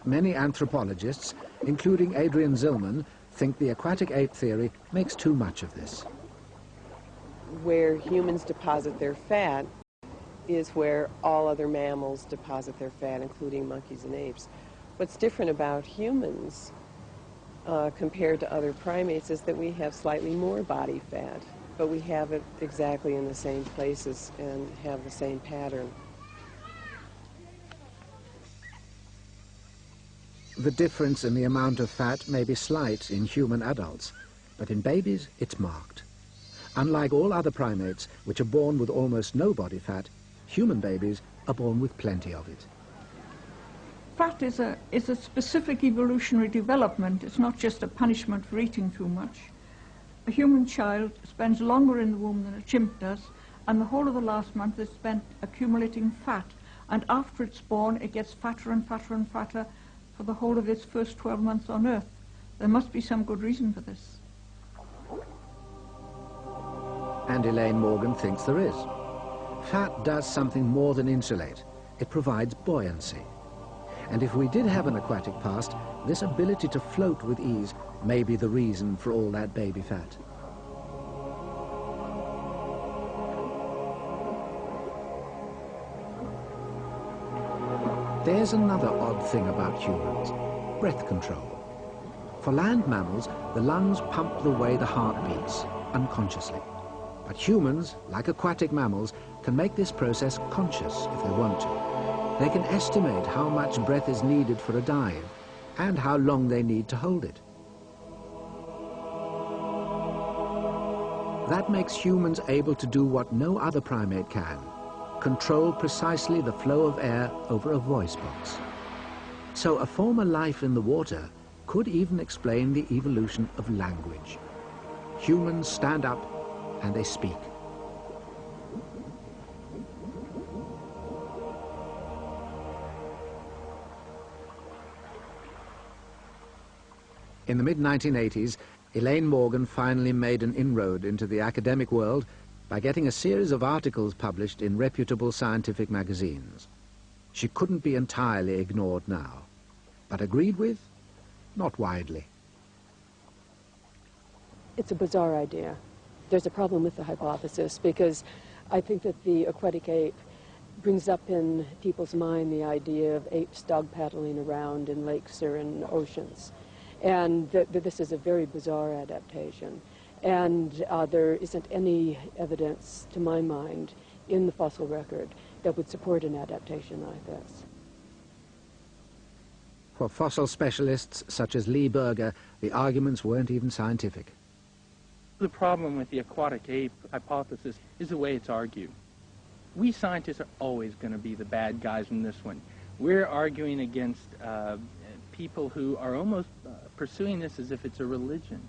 many anthropologists, including Adrian Zillman, think the aquatic ape theory makes too much of this. Where humans deposit their fat is where all other mammals deposit their fat, including monkeys and apes. What's different about humans compared to other primates is that we have slightly more body fat, but we have it exactly in the same places and have the same pattern. The difference in the amount of fat may be slight in human adults, but in babies it's marked. Unlike all other primates, which are born with almost no body fat, human babies are born with plenty of it. Fat is a specific evolutionary development. It's not just a punishment for eating too much. A human child spends longer in the womb than a chimp does, and the whole of the last month is spent accumulating fat. And after it's born, it gets fatter and fatter and fatter for the whole of its first 12 months on Earth. There must be some good reason for this. And Elaine Morgan thinks there is. Fat does something more than insulate. It provides buoyancy. And if we did have an aquatic past, this ability to float with ease may be the reason for all that baby fat. There's another odd thing about humans: breath control. For land mammals, the lungs pump the way the heart beats, unconsciously. But humans, like aquatic mammals, can make this process conscious if they want to. They can estimate how much breath is needed for a dive and how long they need to hold it. That makes humans able to do what no other primate can: control precisely the flow of air over a voice box. So a former life in the water could even explain the evolution of language. Humans stand up and they speak. In the mid-1980s, Elaine Morgan finally made an inroad into the academic world by getting a series of articles published in reputable scientific magazines. She couldn't be entirely ignored now, but agreed with? Not widely. It's a bizarre idea. There's a problem with the hypothesis because I think that the aquatic ape brings up in people's mind the idea of apes dog paddling around in lakes or in oceans. And this is a very bizarre adaptation. And there isn't any evidence, to my mind, in the fossil record that would support an adaptation like this. For fossil specialists such as Lee Berger, the arguments weren't even scientific. The problem with the aquatic ape hypothesis is the way it's argued. We scientists are always going to be the bad guys in this one. We're arguing against people who are almost pursuing this as if it's a religion.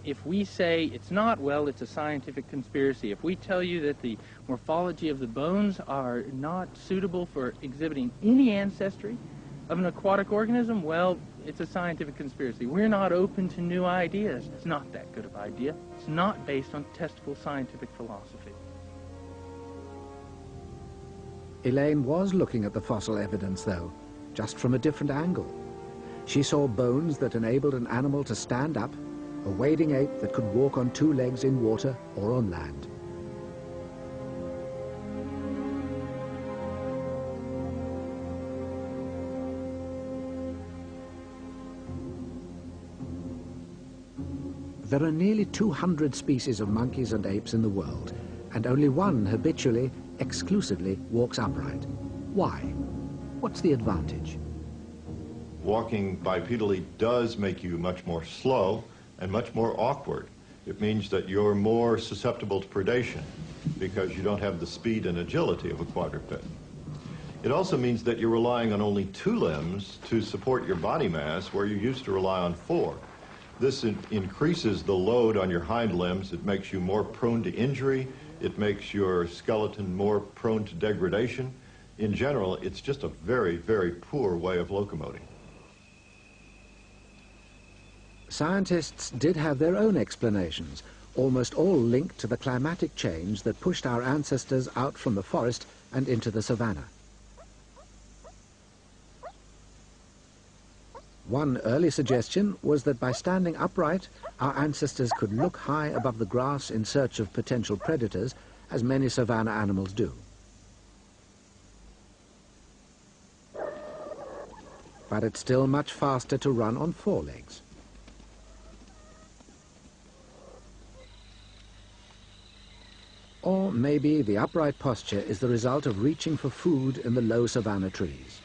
If we say it's not, well, it's a scientific conspiracy. If we tell you that the morphology of the bones are not suitable for exhibiting any ancestry of an aquatic organism, well, it's a scientific conspiracy. We're not open to new ideas. It's not that good of an idea. It's not based on testable scientific philosophy. Elaine was looking at the fossil evidence, though, just from a different angle. She saw bones that enabled an animal to stand up, a wading ape that could walk on two legs in water or on land. There are nearly 200 species of monkeys and apes in the world, and only one habitually, exclusively, walks upright. Why? What's the advantage? Walking bipedally does make you much more slow and much more awkward. It means that you're more susceptible to predation because you don't have the speed and agility of a quadruped. It also means that you're relying on only two limbs to support your body mass where you used to rely on four. This increases the load on your hind limbs. It makes you more prone to injury. It makes your skeleton more prone to degradation. In general, it's just a very, very poor way of locomoting. Scientists did have their own explanations, almost all linked to the climatic change that pushed our ancestors out from the forest and into the savanna. One early suggestion was that by standing upright, our ancestors could look high above the grass in search of potential predators, as many savanna animals do. But it's still much faster to run on four legs. Or maybe the upright posture is the result of reaching for food in the low savanna trees.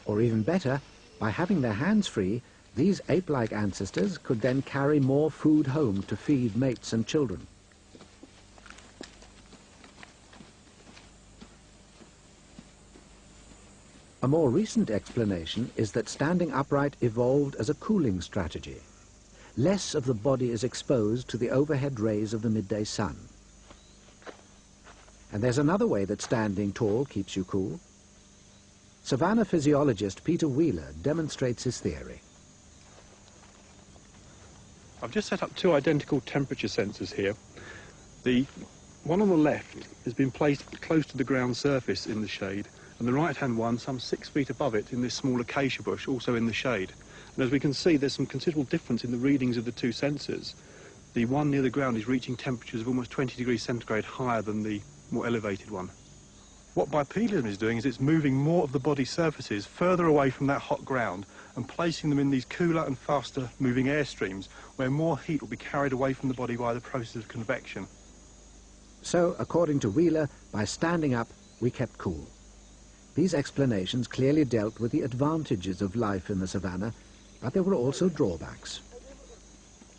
Or even better, by having their hands free, these ape-like ancestors could then carry more food home to feed mates and children. A more recent explanation is that standing upright evolved as a cooling strategy. Less of the body is exposed to the overhead rays of the midday sun. And there's another way that standing tall keeps you cool. Savanna physiologist Peter Wheeler demonstrates his theory. I've just set up two identical temperature sensors here. The one on the left has been placed close to the ground surface in the shade, and the right-hand one some 6 feet above it in this small acacia bush, also in the shade. And as we can see, there's some considerable difference in the readings of the two sensors. The one near the ground is reaching temperatures of almost 20 degrees centigrade higher than the more elevated one. What bipedalism is doing is it's moving more of the body surfaces further away from that hot ground and placing them in these cooler and faster moving airstreams where more heat will be carried away from the body by the process of convection. So, according to Wheeler, by standing up, we kept cool. These explanations clearly dealt with the advantages of life in the savannah, but there were also drawbacks.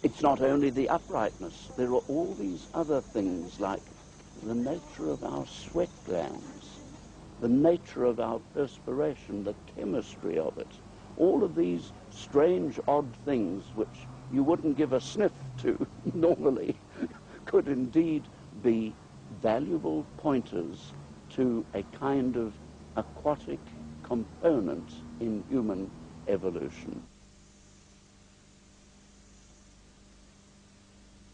It's not only the uprightness, there are all these other things like the nature of our sweat glands, the nature of our perspiration, the chemistry of it. All of these strange, odd things which you wouldn't give a sniff to normally could indeed be valuable pointers to a kind of aquatic component in human evolution.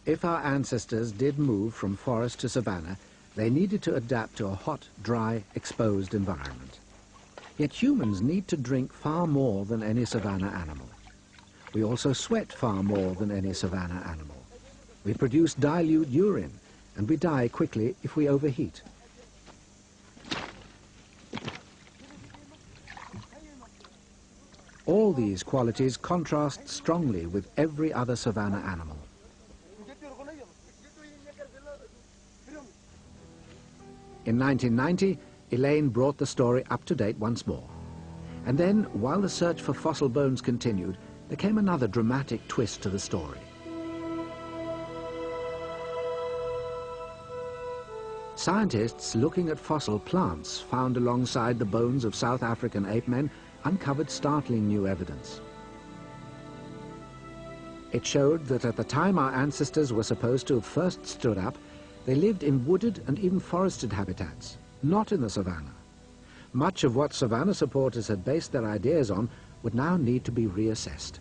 If our ancestors did move from forest to savanna, they needed to adapt to a hot, dry, exposed environment. Yet humans need to drink far more than any savanna animal. We also sweat far more than any savanna animal. We produce dilute urine, and we die quickly if we overheat. All these qualities contrast strongly with every other savanna animal. In 1990, Elaine brought the story up to date once more. And then, while the search for fossil bones continued, there came another dramatic twist to the story. Scientists looking at fossil plants found alongside the bones of South African ape men uncovered startling new evidence. It showed that at the time our ancestors were supposed to have first stood up, they lived in wooded and even forested habitats, not in the savannah. Much of what savannah supporters had based their ideas on would now need to be reassessed.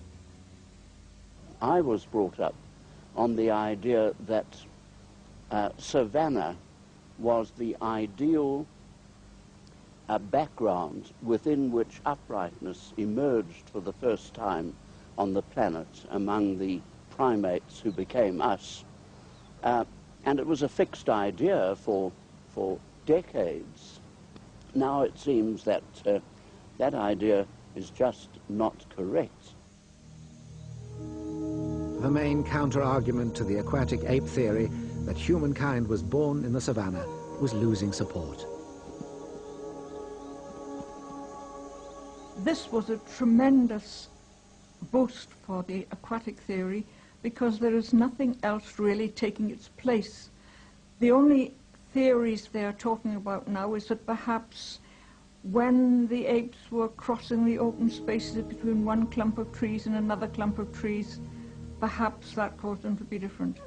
I was brought up on the idea that savannah was the ideal background within which uprightness emerged for the first time on the planet among the primates who became us. And it was a fixed idea for decades. Now it seems that that idea is just not correct. The main counter-argument to the aquatic ape theory that humankind was born in the savannah was losing support. This was a tremendous boost for the aquatic theory because there is nothing else really taking its place. The only theories they are talking about now is that perhaps when the apes were crossing the open spaces between one clump of trees and another clump of trees, perhaps that caused them to be different.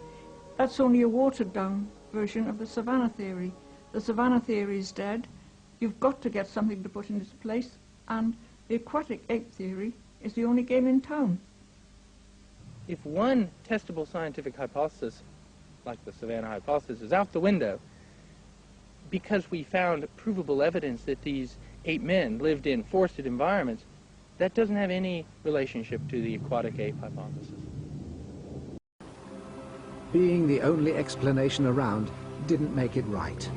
That's only a watered-down version of the savannah theory. The savannah theory is dead. You've got to get something to put in its place, and the aquatic ape theory is the only game in town. If one testable scientific hypothesis, like the savannah hypothesis, is out the window, because we found provable evidence that these ape men lived in forested environments, that doesn't have any relationship to the aquatic ape hypothesis. Being the only explanation around didn't make it right.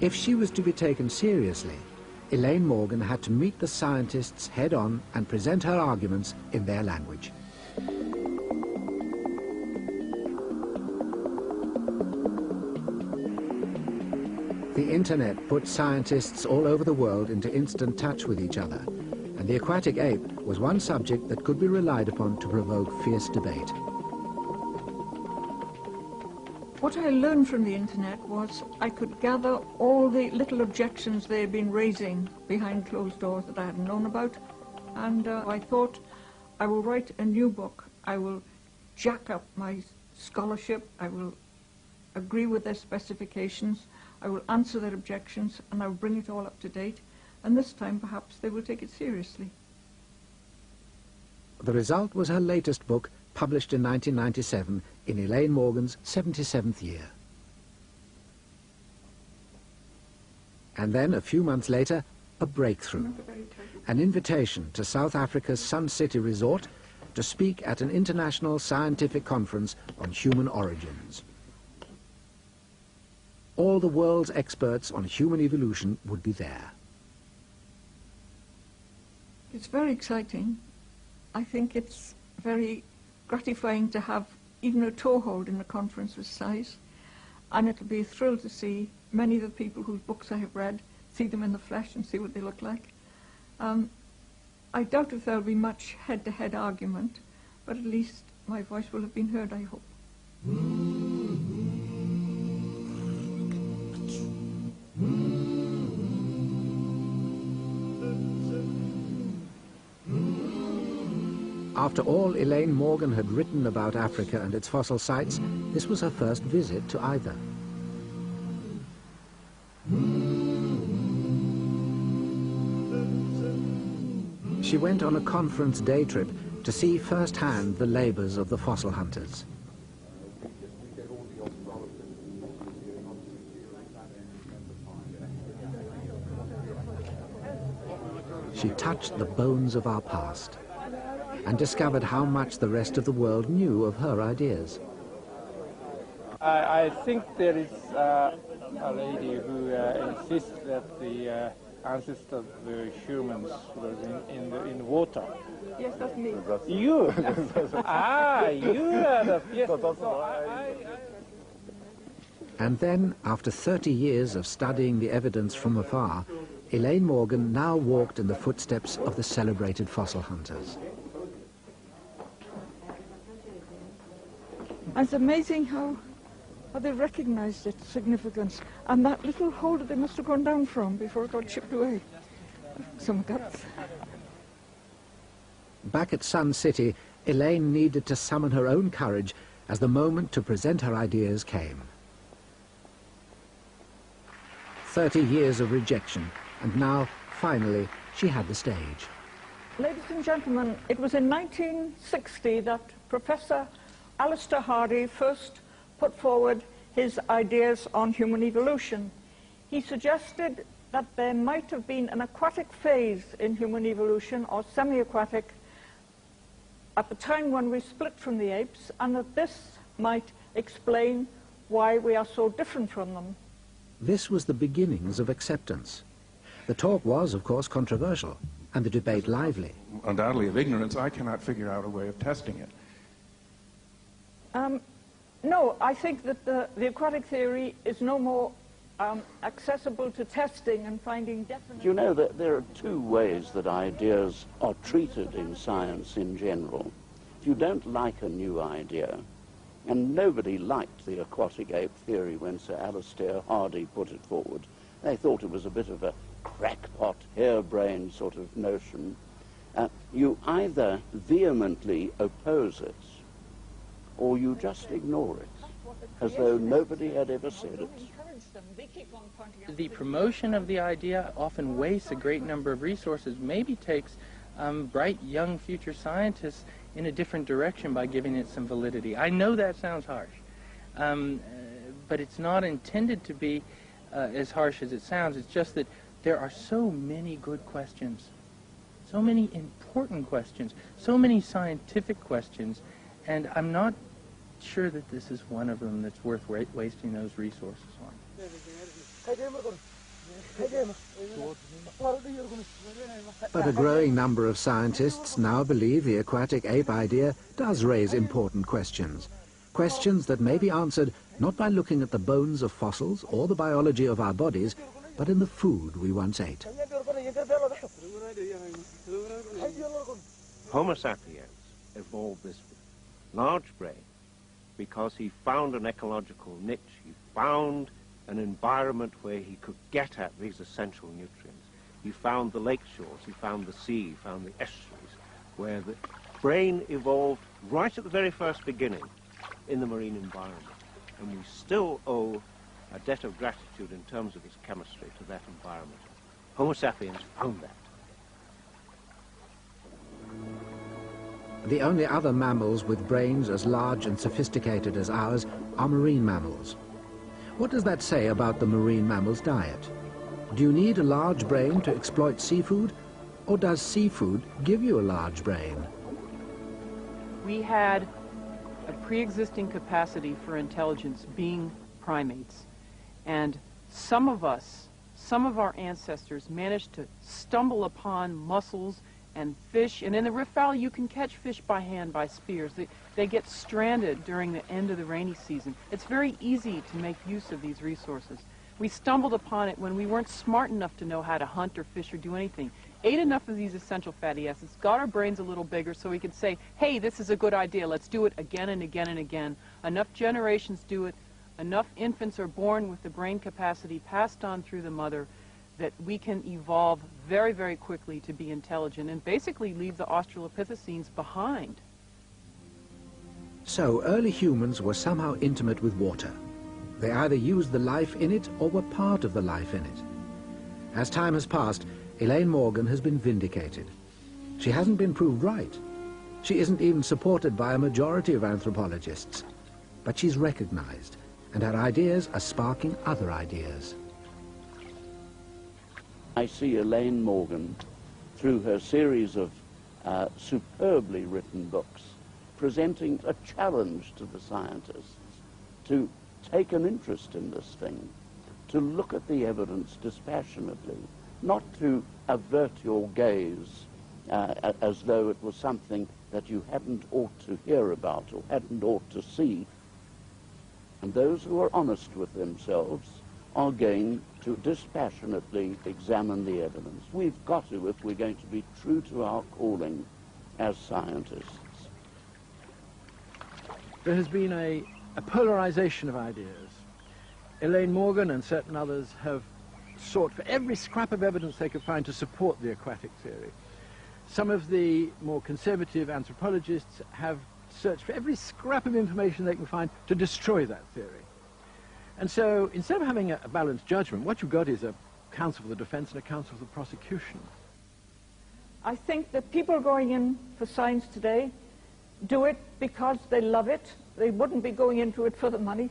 If she was to be taken seriously, Elaine Morgan had to meet the scientists head-on and present her arguments in their language. The internet put scientists all over the world into instant touch with each other, and the aquatic ape was one subject that could be relied upon to provoke fierce debate. What I learned from the internet was I could gather all the little objections they had been raising behind closed doors that I hadn't known about, and I thought I will write a new book. I will jack up my scholarship, I will agree with their specifications, I will answer their objections, and I will bring it all up to date, and this time perhaps they will take it seriously. The result was her latest book, published in 1997 in Elaine Morgan's 77th year. And then, a few months later, a breakthrough. An invitation to South Africa's Sun City resort to speak at an international scientific conference on human origins. All the world's experts on human evolution would be there. It's very exciting. I think it's very gratifying to have even a toehold in a conference this size, and it'll be a thrill to see many of the people whose books I have read, see them in the flesh and see what they look like. I doubt if there'll be much head-to-head argument, but at least my voice will have been heard, I hope. After all Elaine Morgan had written about Africa and its fossil sites, this was her first visit to either. She went on a conference day trip to see firsthand the labors of the fossil hunters. She touched the bones of our past and discovered how much the rest of the world knew of her ideas. I think there is a lady who insists that the ancestor of the humans was in water. Yes, that's me. You? Ah, you are the... Yes. And then, after 30 years of studying the evidence from afar, Elaine Morgan now walked in the footsteps of the celebrated fossil hunters. It's amazing how they recognized its significance, and that little hole that they must have gone down from before it got chipped away. Some guts. Back at Sun City, Elaine needed to summon her own courage as the moment to present her ideas came. 30 years of rejection, and now, finally, she had the stage. Ladies and gentlemen, it was in 1960 that Professor Alistair Hardy first put forward his ideas on human evolution. He suggested that there might have been an aquatic phase in human evolution, or semi-aquatic, at the time when we split from the apes, and that this might explain why we are so different from them. This was the beginnings of acceptance. The talk was, of course, controversial, and the debate lively. Undoubtedly of ignorance, I cannot figure out a way of testing it. No, I think that the aquatic theory is no more accessible to testing and finding definite... You know that there are two ways that ideas are treated in science in general. If you don't like a new idea, and nobody liked the aquatic ape theory when Sir Alistair Hardy put it forward, they thought it was a bit of a crackpot, harebrained sort of notion, you either vehemently oppose it, or you just ignore it, as though nobody had ever said it. The promotion of the idea often wastes a great number of resources, maybe takes bright young future scientists in a different direction by giving it some validity. I know that sounds harsh, but it's not intended to be as harsh as it sounds. It's just that there are so many good questions, so many important questions, so many scientific questions, and I'm not sure that this is one of them that's worth wasting those resources on. But a growing number of scientists now believe the aquatic ape idea does raise important questions. Questions that may be answered not by looking at the bones of fossils or the biology of our bodies, but in the food we once ate. Homo sapiens evolved this large brain because he found an ecological niche. He found an environment where he could get at these essential nutrients. He found the lake shores, he found the sea, he found the estuaries, where the brain evolved right at the very first beginning in the marine environment. And we still owe a debt of gratitude in terms of its chemistry to that environment. Homo sapiens found that. The only other mammals with brains as large and sophisticated as ours are marine mammals. What does that say about the marine mammal's diet? Do you need a large brain to exploit seafood, or does seafood give you a large brain? We had a pre-existing capacity for intelligence being primates, and some of our ancestors managed to stumble upon mussels and fish, and in the Rift Valley you can catch fish by hand by spears. They get stranded during the end of the rainy season. It's very easy to make use of these resources. We stumbled upon it when we weren't smart enough to know how to hunt or fish or do anything. Ate enough of these essential fatty acids, got our brains a little bigger so we could say, hey, this is a good idea, let's do it again and again and again. Enough generations do it, enough infants are born with the brain capacity passed on through the mother that we can evolve very, very quickly to be intelligent and basically leave the Australopithecines behind. So early humans were somehow intimate with water. They either used the life in it or were part of the life in it. As time has passed, Elaine Morgan has been vindicated. She hasn't been proved right. She isn't even supported by a majority of anthropologists. But she's recognized, and her ideas are sparking other ideas. I see Elaine Morgan, through her series of superbly written books, presenting a challenge to the scientists to take an interest in this thing, to look at the evidence dispassionately, not to avert your gaze as though it was something that you hadn't ought to hear about or hadn't ought to see. And those who are honest with themselves are going to dispassionately examine the evidence. We've got to, if we're going to be true to our calling as scientists. There has been a polarization of ideas. Elaine Morgan and certain others have sought for every scrap of evidence they could find to support the aquatic theory. Some of the more conservative anthropologists have searched for every scrap of information they can find to destroy that theory. And so, instead of having a balanced judgment, what you've got is a counsel for the defense and a counsel for the prosecution. I think that people going in for science today do it because they love it. They wouldn't be going into it for the money.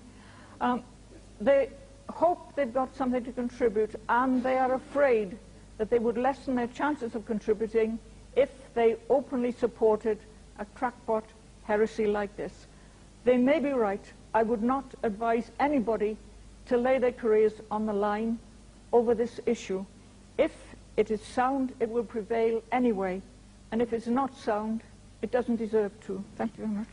They hope they've got something to contribute, and they are afraid that they would lessen their chances of contributing if they openly supported a crackpot heresy like this. They may be right. I would not advise anybody to lay their careers on the line over this issue. If it is sound, it will prevail anyway, and if it's not sound, it doesn't deserve to. Thank you very much.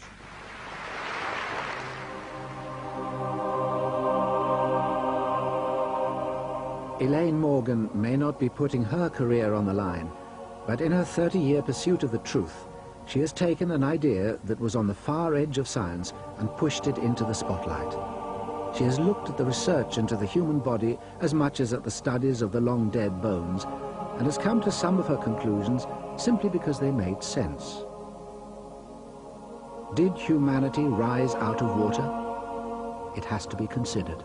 Elaine Morgan may not be putting her career on the line, but in her 30-year pursuit of the truth, she has taken an idea that was on the far edge of science and pushed it into the spotlight. She has looked at the research into the human body as much as at the studies of the long-dead bones, and has come to some of her conclusions simply because they made sense. Did humanity rise out of water? It has to be considered.